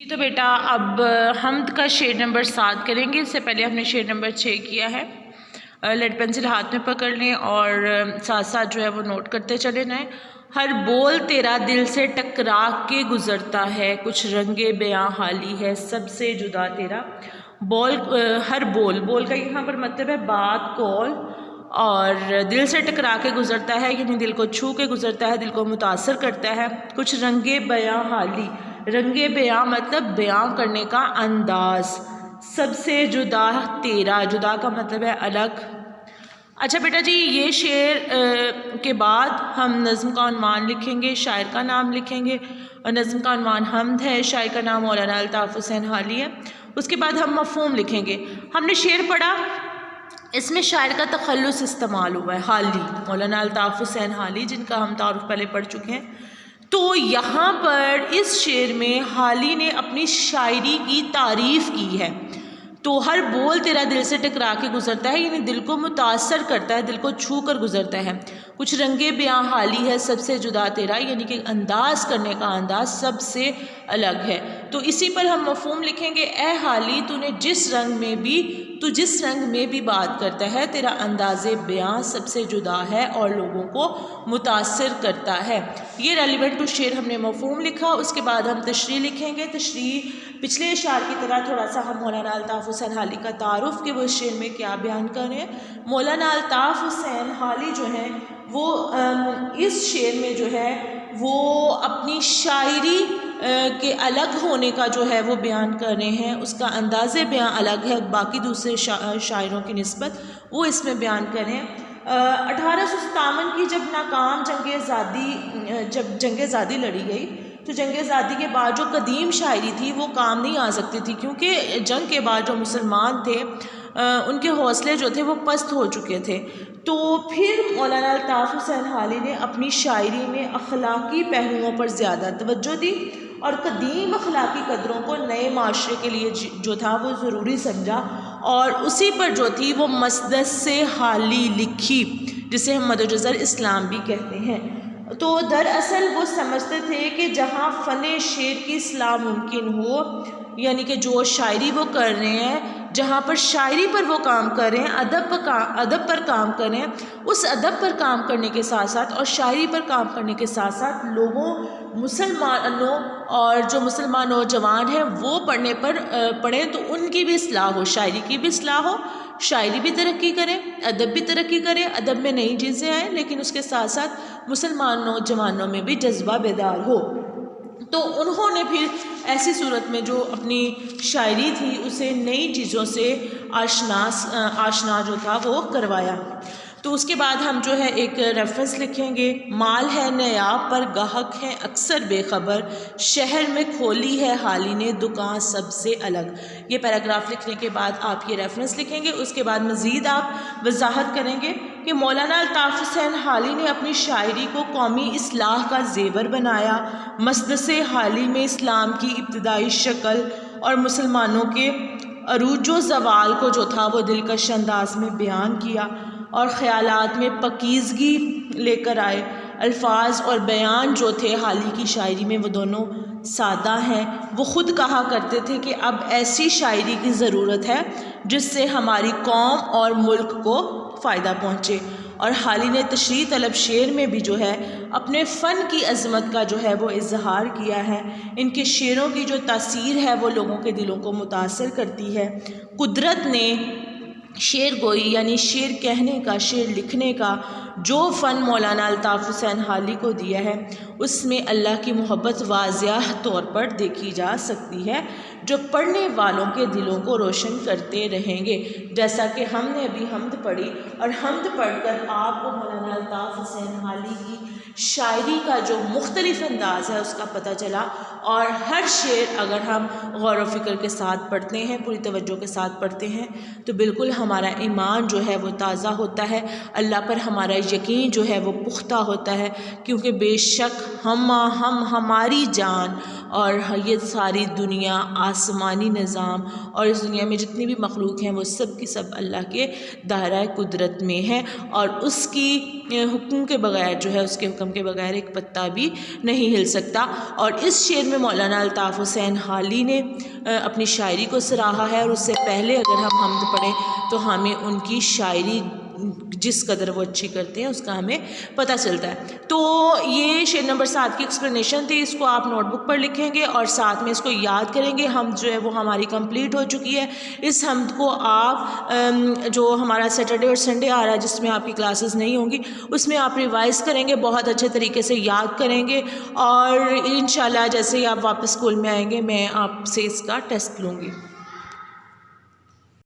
تو بیٹا اب حمد کا شعر نمبر 7 کریں گے۔ اس سے پہلے ہم نے شعر نمبر 6 کیا ہے۔ لیڈ پینسل ہاتھ میں پکڑ لیں اور ساتھ ساتھ جو ہے وہ نوٹ کرتے چلے جائیں۔ ہر بول تیرا دل سے ٹکرا کے گزرتا ہے، کچھ رنگ بیاں حالی ہے سب سے جدا تیرا۔ ہر بول کا یہاں پر مطلب ہے بات، قول، اور دل سے ٹکرا کے گزرتا ہے یعنی دل کو چھو کے گزرتا ہے، دل کو متاثر کرتا ہے۔ کچھ رنگ بیاں حالی، رنگ بیاں مطلب بیاں کرنے کا انداز، سب سے جدا تیرا، جدا کا مطلب ہے الگ۔ اچھا بیٹا جی، یہ شعر کے بعد ہم نظم کا عنوان لکھیں گے، شاعر کا نام لکھیں گے، اور نظم کا عنوان حمد ہے، شاعر کا نام مولانا الطاف حسین حالی ہے۔ اس کے بعد ہم مفہوم لکھیں گے۔ ہم نے شعر پڑھا، اس میں شاعر کا تخلص استعمال ہوا ہے، حالی، مولانا الطاف حسین حالی، جن کا ہم تعارف پہلے پڑھ چکے ہیں۔ تو یہاں پر اس شعر میں حالی نے اپنی شاعری کی تعریف کی ہے۔ تو ہر بول تیرا دل سے ٹکرا کے گزرتا ہے یعنی دل کو متاثر کرتا ہے، دل کو چھو کر گزرتا ہے۔ کچھ رنگ بیاں حالی ہے سب سے جدا تیرا، یعنی کہ انداز کرنے کا انداز سب سے الگ ہے۔ تو اسی پر ہم مفہوم لکھیں گے، اے حالی تو جس رنگ میں بھی بات کرتا ہے، تیرا انداز بیاں سب سے جدا ہے اور لوگوں کو متاثر کرتا ہے۔ یہ ریلیونٹ ٹو شعر ہم نے مفہوم لکھا۔ اس کے بعد ہم تشریح لکھیں گے۔ تشریح پچھلے اشعار کی طرح تھوڑا سا ہم مولانا الطاف حسین حالی کا تعارف کہ وہ اس شعر میں کیا بیان کر رہے ہیں۔ مولانا الطاف حسین حالی جو ہیں وہ اس شعر میں جو ہے وہ اپنی شاعری کے الگ ہونے کا جو ہے وہ بیان کر رہے ہیں، اس کا انداز بیاں الگ ہے باقی دوسرے شاعروں کی نسبت، وہ اس میں بیان کر رہے ہیں۔ 1857 کی جب جنگ آزادی لڑی گئی تو جنگ آزادی کے بعد جو قدیم شاعری تھی وہ کام نہیں آ سکتی تھی، کیونکہ جنگ کے بعد جو مسلمان تھے ان کے حوصلے جو تھے وہ پست ہو چکے تھے۔ تو پھر مولانا الطاف حسین حالی نے اپنی شاعری میں اخلاقی پہلوؤں پر زیادہ توجہ دی اور قدیم اخلاقی قدروں کو نئے معاشرے کے لیے جو تھا وہ ضروری سمجھا، اور اسی پر جو تھی وہ مسدس سے حالی لکھی، جسے ہم مد و جزر اسلام بھی کہتے ہیں۔ تو دراصل وہ سمجھتے تھے کہ جہاں فن شعر کی اصلاح ممکن ہو، یعنی کہ جو شاعری وہ کر رہے ہیں، جہاں پر شاعری پر وہ کام کر رہے ہیں، ادب پر کام کر رہے ہیں، اس ادب پر کام کرنے کے ساتھ ساتھ اور شاعری پر کام کرنے کے ساتھ ساتھ مسلمانوں اور جو مسلمان نوجوان ہیں وہ پڑھیں تو ان کی بھی اصلاح ہو، شاعری کی بھی اصلاح ہو، شاعری بھی ترقی کرے، ادب بھی ترقی کرے، ادب میں نئی چیزیں آئیں، لیکن اس کے ساتھ ساتھ مسلمان نوجوانوں میں بھی جذبہ بیدار ہو۔ تو انہوں نے پھر ایسی صورت میں جو اپنی شاعری تھی اسے نئی چیزوں سے آشنا جو تھا وہ کروایا۔ تو اس کے بعد ہم جو ہے ایک ریفرنس لکھیں گے، مال ہے نیاب پر گاہک ہے اکثر بے خبر، شہر میں کھولی ہے حالی نے دکان سب سے الگ۔ یہ پیراگراف لکھنے کے بعد آپ یہ ریفرنس لکھیں گے۔ اس کے بعد مزید آپ وضاحت کریں گے کہ مولانا الطاف حسین حالی نے اپنی شاعری کو قومی اصلاح کا زیور بنایا، مسدس حالی میں اسلام کی ابتدائی شکل اور مسلمانوں کے عروج و زوال کو جو تھا وہ دلکش انداز میں بیان کیا، اور خیالات میں پاکیزگی لے کر آئے۔ الفاظ اور بیان جو تھے حالی کی شاعری میں وہ دونوں سادہ ہیں۔ وہ خود کہا کرتے تھے کہ اب ایسی شاعری کی ضرورت ہے جس سے ہماری قوم اور ملک کو فائدہ پہنچے، اور حالی نے تشریح طلب شعر میں بھی جو ہے اپنے فن کی عظمت کا جو ہے وہ اظہار کیا ہے۔ ان کے شعروں کی جو تاثیر ہے وہ لوگوں کے دلوں کو متاثر کرتی ہے۔ قدرت نے شعر گوئی یعنی شعر کہنے کا، شعر لکھنے کا جو فن مولانا الطاف حسین حالی کو دیا ہے، اس میں اللہ کی محبت واضح طور پر دیکھی جا سکتی ہے، جو پڑھنے والوں کے دلوں کو روشن کرتے رہیں گے۔ جیسا کہ ہم نے ابھی حمد پڑھی، اور حمد پڑھ کر آپ کو مولانا الطاف حسین حالی کی شاعری کا جو مختلف انداز ہے اس کا پتہ چلا، اور ہر شعر اگر ہم غور و فکر کے ساتھ پڑھتے ہیں، پوری توجہ کے ساتھ پڑھتے ہیں، تو بالکل ہمارا ایمان جو ہے وہ تازہ ہوتا ہے، اللہ پر ہمارا یقین جو ہے وہ پختہ ہوتا ہے، کیونکہ بے شک ہماری جان اور یہ ساری دنیا، آسمانی نظام اور اس دنیا میں جتنی بھی مخلوق ہیں وہ سب کی سب اللہ کے دائرہ قدرت میں ہے، اور اس کی حکم کے بغیر جو ہے، اس کے حکم کے بغیر ایک پتا بھی نہیں ہل سکتا۔ اور اس شعر میں مولانا الطاف حسین حالی نے اپنی شاعری کو سراہا ہے، اور اس سے پہلے اگر ہم حمد پڑھیں تو ہمیں ان کی شاعری جس قدر وہ اچھی کرتے ہیں اس کا ہمیں پتہ چلتا ہے۔ تو یہ شعر نمبر 7 کی ایکسپلینیشن تھی، اس کو آپ نوٹ بک پر لکھیں گے اور ساتھ میں اس کو یاد کریں گے۔ حمد جو ہے وہ ہماری کمپلیٹ ہو چکی ہے۔ اس حمد کو آپ جو ہمارا سیٹرڈے اور سنڈے آ رہا ہے جس میں آپ کی کلاسز نہیں ہوں گی، اس میں آپ ریوائز کریں گے، بہت اچھے طریقے سے یاد کریں گے، اور انشاءاللہ جیسے ہی آپ واپس اسکول میں آئیں گے میں آپ سے اس کا ٹیسٹ لوں گی۔